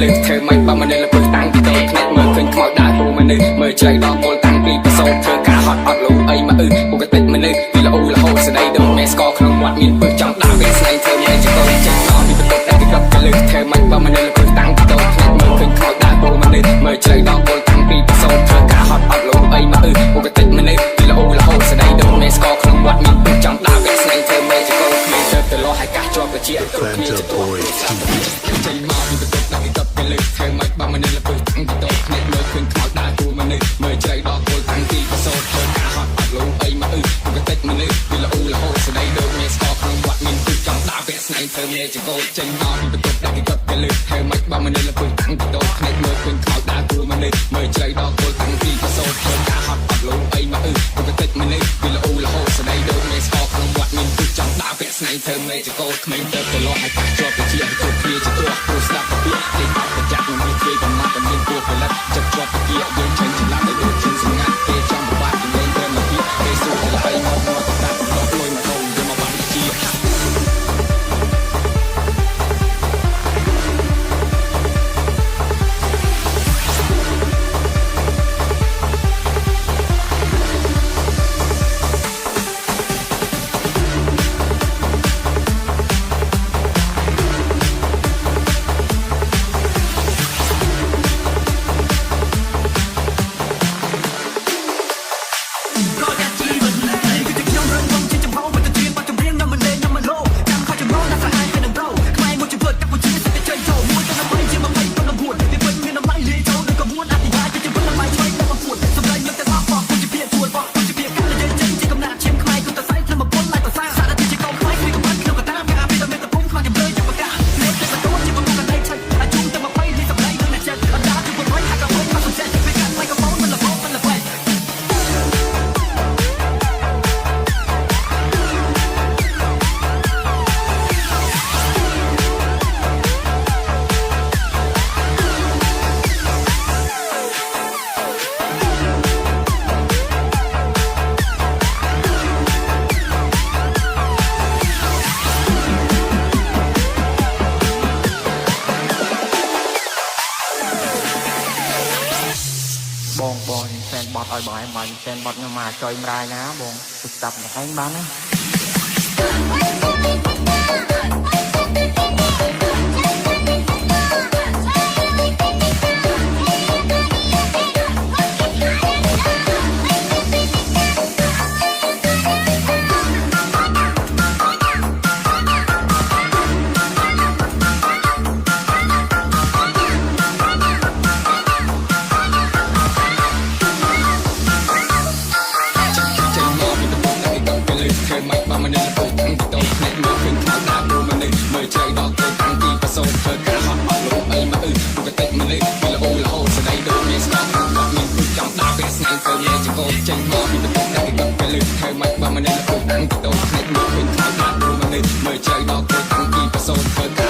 លើធ្វើមិនបើមនុស្សលពឹកតាំងពីតូចខ្នាច់មើលឃើញខ្មោចដើរទូមនុស្សមើលជ្រៅដល់គល់តាំងពីប្រសូតធ្វើការហត់អត់លូអីមកពុកតិចមនុស្សពីល្អរហូតស្ដីដូចមេស្កក្នុងមាត់មានពឹសចង់ដាក់វាស្នៃធ្វើមិនជាកូនចេញមកពីបន្ទប់តែពីកប់លើធ្វើមិនបើមនុស្សលពឹកតាំងពីតូចខ្នាច់មើលឃើញខ្មោចដើរទូមនុស្សមើលជ្រៅដល់គល់តាំងពីប្រសូតធ្វើការហត់អត់លូអីមកពុកតិចមនុស្សពីល្អរហូតស្ដីដូចមេស្កក្នុងមាត់មានពឹសចង់ដាក់វាស្នៃធ្វើមិនជាកូនគ្មានទៅទៅលោះឲ្យកាសជាប់ជាគ្រប់គ្នាជាទូចេញមកពីបន្ទប់តែពីកប់លើធ្វើមិនបើមនុស្សលពឹកតាំងពីតូចខ្នាច់មើលឃើញខ្មោចដើរទូមនុស្សមើលជ្រៅដល់គល់តាំងពីប្រសូតធ្វើការហត់អត់លូអីមកពុកតិចមនុស្សពីល្អរហូតស្ដីដូចមេស្កក្នុងមាត់មានពឹសចង់ដាក់វាស្នៃធ្វើមិនជាកូនចេញមកពីបន្ទប់តែពីកប់លើធ្វើមិនបើមនុស្សលពឹកតាំងពីតូចខ្នាច់មើលឃើញខ្មោចដើរទូមនុស្សមើលជ្រៅដល់គល់តាំងពីប្រសូតធ្វើការហត់អត់លូអីមកពុកតិចមនុស្សពីល្អរហូតស្ដីដូចមេស្កក្នុងមាត់មានពឹសចង់ដាក់វាស្នៃធ្វើមិនជាកូនក្មេងទៅទៅលោះឲ្យកាសជាប់ជាគ្រប់គ្នាជាទូព្រោះស្ដាប់ពីលេខអត់ប្រចាំមិនមានគ្រាកំណត់តែមានពួកផលិតចិត្តជាប់ពីយើងចេញឆ្លាតឲ្យដូចជាសម្ងាត់ពេលចំបបាក់លេងទៅមកពីពេលសួរទៅឲ្យមកតាក់ដល់លុយមកដល់យកមកបាក់ជាបងសែនបត់ឲ្យបងឯងបានសែនបត់ខ្ញុំមកចុយម្រាយណាបងទៅស្ដាប់ឯងបានណាចេញមកពីបន្ទប់តែពីកប់លើធ្វើមិនបើមនុស្សលពឹកតាំងពីតូចខ្នាច់មើលឃើញខ្មោចដើរទូមនុស្សមើលជ្រៅដល់គល់តាំងពីប្រសូតធ្វើ